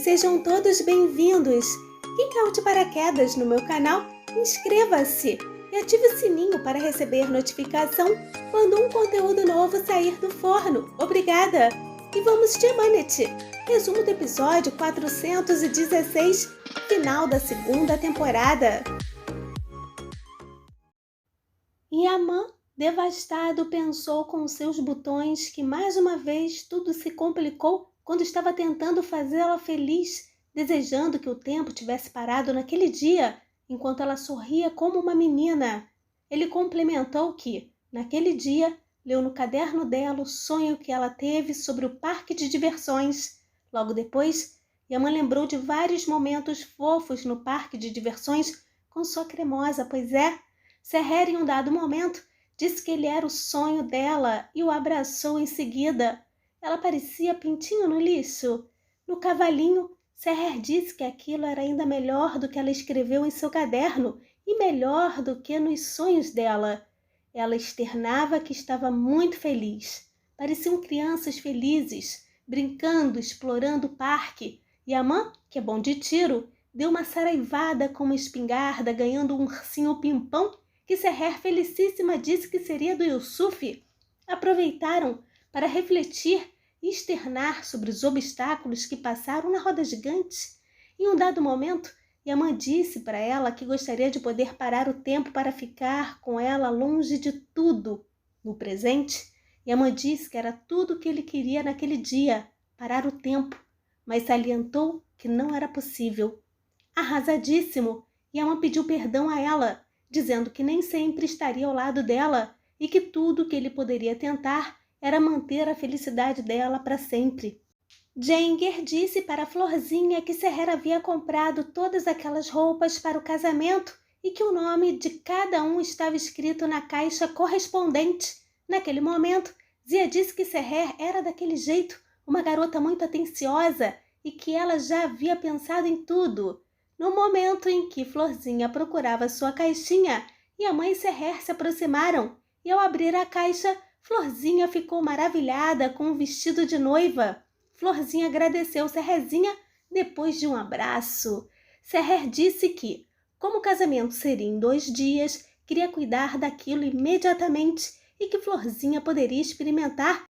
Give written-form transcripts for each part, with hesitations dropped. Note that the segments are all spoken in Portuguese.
sejam todos bem-vindos! Quem caiu de paraquedas no meu canal, inscreva-se e ative o sininho para receber notificação quando um conteúdo novo sair do forno. Obrigada! E vamos de Manete! Resumo do episódio 416, final da segunda temporada. Yaman, devastado, pensou com seus botões que mais uma vez tudo se complicou quando estava tentando fazê-la feliz, desejando que o tempo tivesse parado naquele dia, enquanto ela sorria como uma menina. Ele complementou que, naquele dia, leu no caderno dela o sonho que ela teve sobre o parque de diversões. Logo depois, Yaman lembrou de vários momentos fofos no parque de diversões com sua cremosa, pois é, Seher, em um dado momento, disse que ele era o sonho dela e o abraçou em seguida. Ela parecia pintinho no lixo. No cavalinho, Seher disse que aquilo era ainda melhor do que ela escreveu em seu caderno e melhor do que nos sonhos dela. Ela externava que estava muito feliz. Pareciam crianças felizes, brincando, explorando o parque. Yaman, que é bom de tiro, deu uma saraivada com uma espingarda, ganhando um ursinho pimpão que Seher, felicíssima, disse que seria do Yusuf. Aproveitaram para refletir e externar sobre os obstáculos que passaram na roda gigante. Em um dado momento, Yaman disse para ela que gostaria de poder parar o tempo para ficar com ela longe de tudo. No presente, Yaman disse que era tudo o que ele queria naquele dia, parar o tempo, mas salientou que não era possível. Arrasadíssimo, Yaman pediu perdão a ela, dizendo que nem sempre estaria ao lado dela e que tudo o que ele poderia tentar era manter a felicidade dela para sempre. Jenger disse para Florzinha que Seher havia comprado todas aquelas roupas para o casamento e que o nome de cada um estava escrito na caixa correspondente. Naquele momento, Zia disse que Seher era daquele jeito, uma garota muito atenciosa e que ela já havia pensado em tudo. No momento em que Florzinha procurava sua caixinha, Yaman e Seher se aproximaram e, ao abrir a caixa, Florzinha ficou maravilhada com o vestido de noiva. Florzinha agradeceu Seherzinha depois de um abraço. Seher disse que, como o casamento seria em 2 dias, queria cuidar daquilo imediatamente e que Florzinha poderia experimentar.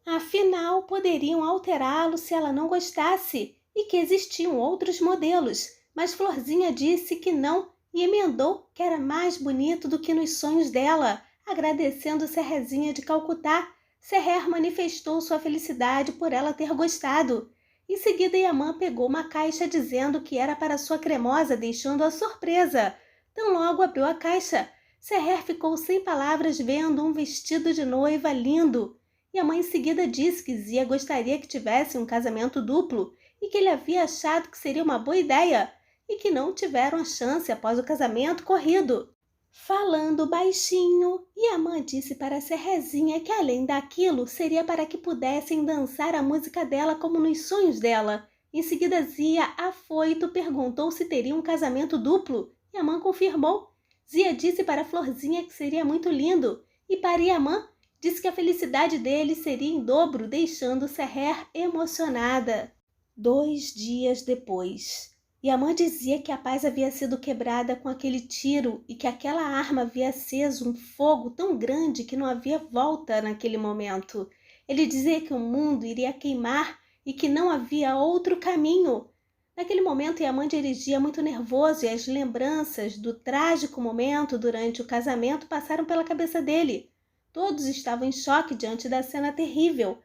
Afinal, poderiam alterá-lo se ela não gostasse e que existiam outros modelos. Mas Florzinha disse que não e emendou que era mais bonito do que nos sonhos dela. Agradecendo Seherzinha de Calcutá, Seher manifestou sua felicidade por ela ter gostado. Em seguida, Yaman pegou uma caixa dizendo que era para sua cremosa, deixando-a surpresa. Tão logo abriu a caixa, Seher ficou sem palavras vendo um vestido de noiva lindo. Yaman em seguida disse que Zia gostaria que tivesse um casamento duplo e que ele havia achado que seria uma boa ideia e que não tiveram a chance após o casamento corrido. Falando baixinho, Yaman disse para Seherzinha que além daquilo seria para que pudessem dançar a música dela como nos sonhos dela. Em seguida, Zia, afoito, perguntou se teria um casamento duplo. Yaman confirmou. Zia disse para Florzinha que seria muito lindo e para Yaman disse que a felicidade dele seria em dobro, deixando Seher emocionada. 2 dias depois, Yaman dizia que a paz havia sido quebrada com aquele tiro e que aquela arma havia aceso um fogo tão grande que não havia volta naquele momento. Ele dizia que o mundo iria queimar e que não havia outro caminho. Naquele momento, Yaman dirigia muito nervoso e as lembranças do trágico momento durante o casamento passaram pela cabeça dele. Todos estavam em choque diante da cena terrível.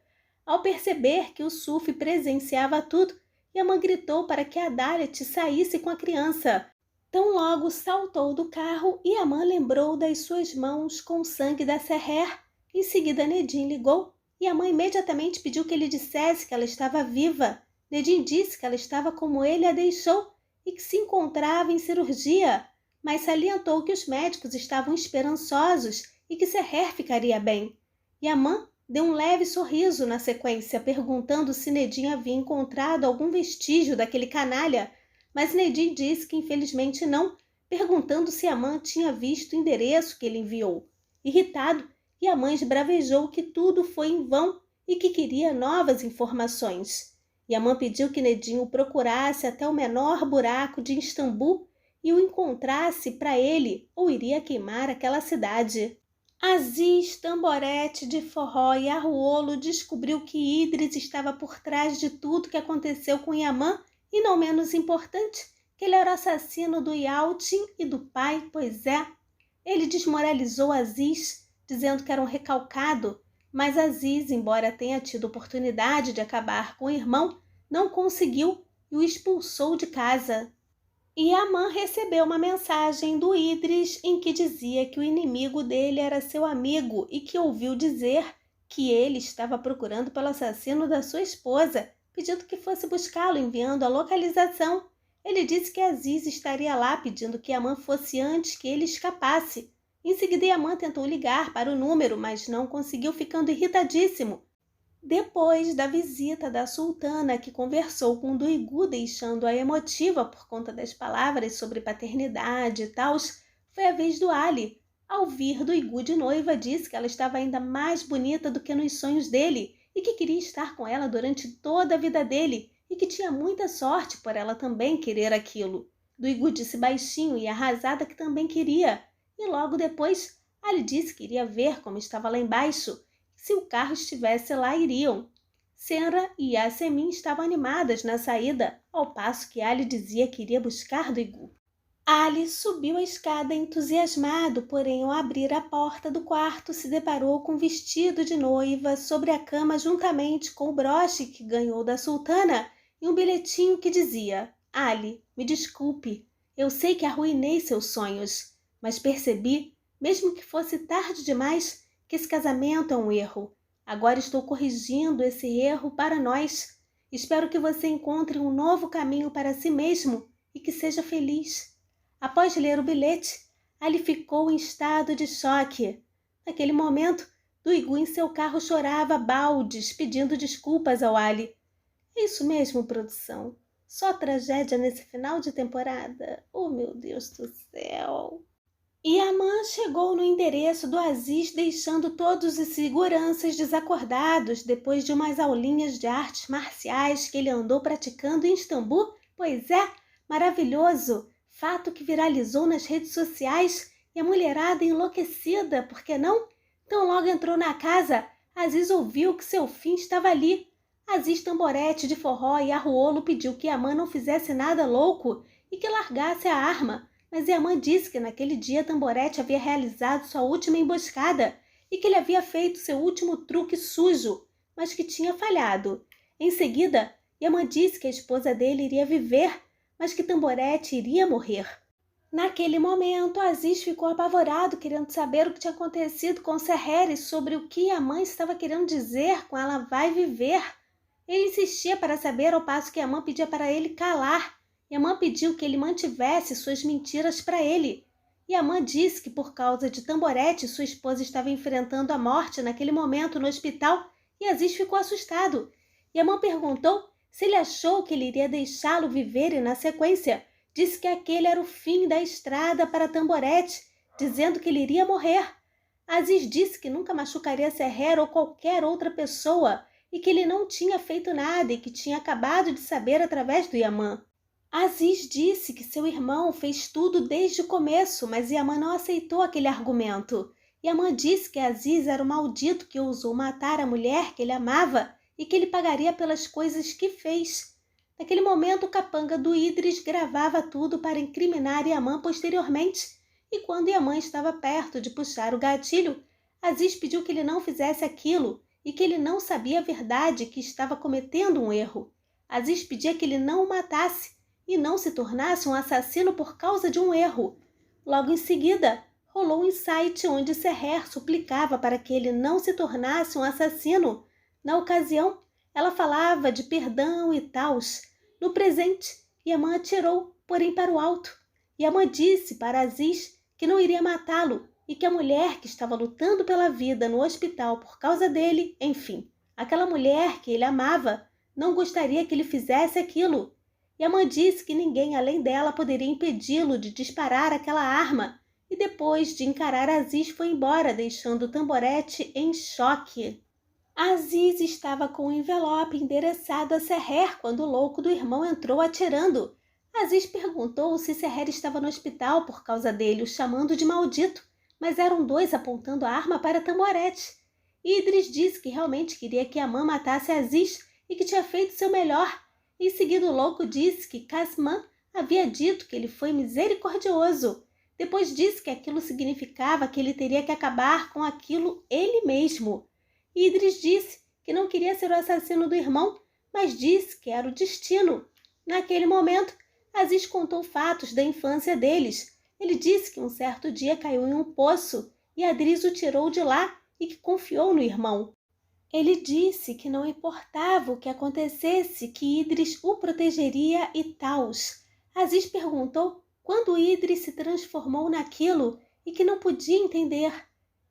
Ao perceber que o Suf presenciava tudo, Yaman gritou para que Adalet saísse com a criança. Tão logo saltou do carro e Yaman lembrou das suas mãos com o sangue da Seher. Em seguida, Nedim ligou e Yaman imediatamente pediu que ele dissesse que ela estava viva. Nedim disse que ela estava como ele a deixou e que se encontrava em cirurgia, mas salientou que os médicos estavam esperançosos e que Seher ficaria bem. Yaman deu um leve sorriso na sequência, perguntando se Nedim havia encontrado algum vestígio daquele canalha, mas Nedim disse que infelizmente não, perguntando se Yaman tinha visto o endereço que ele enviou. Irritado, Yaman esbravejou que tudo foi em vão e que queria novas informações. Yamã pediu que Nedinho o procurasse até o menor buraco de Istambul e o encontrasse para ele, ou iria queimar aquela cidade. Aziz, tamborete de forró e arruolo descobriu que Idris estava por trás de tudo que aconteceu com Yamã e, não menos importante, que ele era o assassino do Yaltin e do pai, pois é. Ele desmoralizou Aziz, dizendo que era um recalcado, mas Aziz, embora tenha tido oportunidade de acabar com o irmão, não conseguiu e o expulsou de casa. Yamã recebeu uma mensagem do Idris em que dizia que o inimigo dele era seu amigo e que ouviu dizer que ele estava procurando pelo assassino da sua esposa, pedindo que fosse buscá-lo, enviando a localização. Ele disse que Aziz estaria lá, pedindo que Yamã fosse antes que ele escapasse. Em seguida, Yamã tentou ligar para o número, mas não conseguiu, ficando irritadíssimo. Depois da visita da sultana, que conversou com Duigu, deixando-a emotiva por conta das palavras sobre paternidade e tal, foi a vez do Ali. Ao vir Duigu de noiva, disse que ela estava ainda mais bonita do que nos sonhos dele e que queria estar com ela durante toda a vida dele e que tinha muita sorte por ela também querer aquilo. Duigu disse baixinho e arrasada que também queria. E logo depois, Ali disse que iria ver como estava lá embaixo. Se o carro estivesse lá, iriam. Senra e Yasemin estavam animadas na saída, ao passo que Ali dizia que iria buscar Duigu. Ali subiu a escada entusiasmado, porém ao abrir a porta do quarto se deparou com um vestido de noiva sobre a cama juntamente com o broche que ganhou da sultana e um bilhetinho que dizia: Ali, me desculpe, eu sei que arruinei seus sonhos, mas percebi, mesmo que fosse tarde demais, que esse casamento é um erro. Agora estou corrigindo esse erro para nós. Espero que você encontre um novo caminho para si mesmo e que seja feliz. Após ler o bilhete, Ali ficou em estado de choque. Naquele momento, Duigu em seu carro chorava baldes, pedindo desculpas ao Ali. É isso mesmo, produção. Só tragédia nesse final de temporada? Oh, meu Deus do céu! Yamã chegou no endereço do Aziz, deixando todos os seguranças desacordados depois de umas aulinhas de artes marciais que ele andou praticando em Istambul. Pois é, maravilhoso! Fato que viralizou nas redes sociais e a mulherada enlouquecida, por que não? Então logo entrou na casa, Aziz ouviu que seu fim estava ali. Aziz, tamborete de forró e arruolo, pediu que Yamã não fizesse nada louco e que largasse a arma. Mas Yamã disse que naquele dia Tamborete havia realizado sua última emboscada e que ele havia feito seu último truque sujo, mas que tinha falhado. Em seguida, Yamã disse que a esposa dele iria viver, mas que Tamborete iria morrer. Naquele momento, Aziz ficou apavorado, querendo saber o que tinha acontecido com Serrere, sobre o que Yamã estava querendo dizer com ela vai viver. Ele insistia para saber, ao passo que Yamã pedia para ele calar. Yamã pediu que ele mantivesse suas mentiras para ele. Yamã disse que por causa de Tamborete, sua esposa estava enfrentando a morte naquele momento no hospital e Aziz ficou assustado. Yamã perguntou se ele achou que ele iria deixá-lo viver e, na sequência, disse que aquele era o fim da estrada para Tamborete, dizendo que ele iria morrer. Aziz disse que nunca machucaria Serrere ou qualquer outra pessoa e que ele não tinha feito nada e que tinha acabado de saber através do Yamã. Aziz disse que seu irmão fez tudo desde o começo, mas Yamã não aceitou aquele argumento. Yamã disse que Aziz era o maldito que ousou matar a mulher que ele amava e que ele pagaria pelas coisas que fez. Naquele momento, o capanga do Idris gravava tudo para incriminar Yamã posteriormente, e quando Yamã estava perto de puxar o gatilho, Aziz pediu que ele não fizesse aquilo e que ele não sabia a verdade, que estava cometendo um erro. Aziz pedia que ele não o matasse e não se tornasse um assassino por causa de um erro. Logo em seguida, rolou um insight onde Serrere suplicava para que ele não se tornasse um assassino. Na ocasião, ela falava de perdão e tals. No presente, Yamã atirou, porém para o alto. Yamã disse para Aziz que não iria matá-lo e que a mulher que estava lutando pela vida no hospital por causa dele, enfim, aquela mulher que ele amava, não gostaria que ele fizesse aquilo. Yamã disse que ninguém além dela poderia impedi-lo de disparar aquela arma, e depois de encarar Aziz foi embora, deixando Tamborete em choque. Aziz estava com o envelope endereçado a Seher quando o louco do irmão entrou atirando. Aziz perguntou se Seher estava no hospital por causa dele, o chamando de maldito, mas eram dois apontando a arma para Tamborete. Idris disse que realmente queria que Amã matasse Aziz e que tinha feito seu melhor. Em seguida, o louco disse que Casmã havia dito que ele foi misericordioso. Depois disse que aquilo significava que ele teria que acabar com aquilo ele mesmo. Idris disse que não queria ser o assassino do irmão, mas disse que era o destino. Naquele momento, Aziz contou fatos da infância deles. Ele disse que um certo dia caiu em um poço e Idris o tirou de lá e que confiou no irmão. Ele disse que não importava o que acontecesse, que Idris o protegeria e tals. Aziz perguntou quando Idris se transformou naquilo e que não podia entender.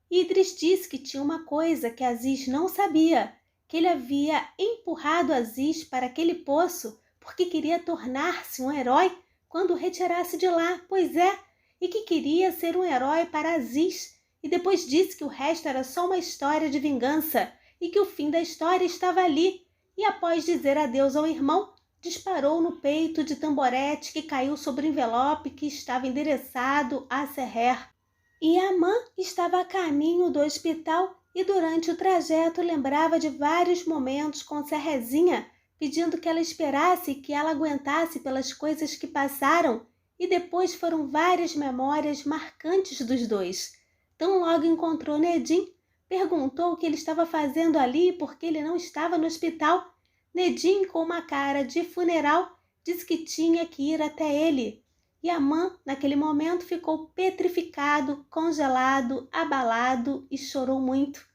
Idris disse que tinha uma coisa que Aziz não sabia, que ele havia empurrado Aziz para aquele poço porque queria tornar-se um herói quando o retirasse de lá, pois é, e que queria ser um herói para Aziz, e depois disse que o resto era só uma história de vingança e que o fim da história estava ali, e após dizer adeus ao irmão, disparou no peito de Tamborete, que caiu sobre o envelope que estava endereçado a Seher. E Amã estava a caminho do hospital e durante o trajeto lembrava de vários momentos com Serrezinha, pedindo que ela esperasse e que ela aguentasse pelas coisas que passaram, e depois foram várias memórias marcantes dos dois. Tão logo encontrou Nedim, perguntou o que ele estava fazendo ali porque ele não estava no hospital. Nedim, com uma cara de funeral, disse que tinha que ir até ele. E Amã, naquele momento, ficou petrificado, congelado, abalado e chorou muito.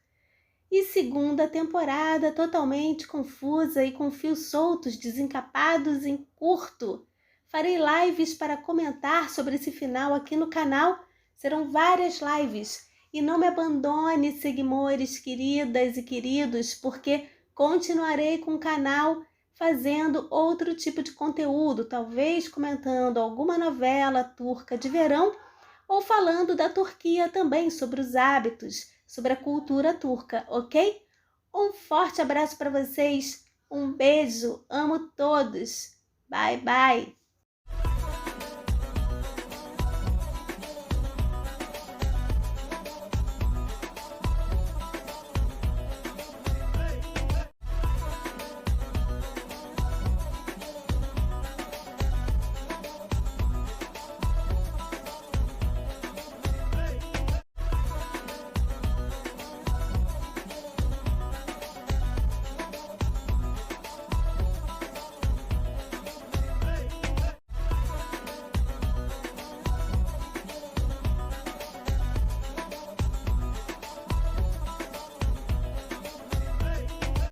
E segunda temporada totalmente confusa e com fios soltos, desencapados em curto. Farei lives para comentar sobre esse final aqui no canal. Serão várias lives. E não me abandone, seguidores, queridas e queridos, porque continuarei com o canal fazendo outro tipo de conteúdo, talvez comentando alguma novela turca de verão ou falando da Turquia também, sobre os hábitos, sobre a cultura turca, ok? Um forte abraço para vocês, um beijo, amo todos, bye bye!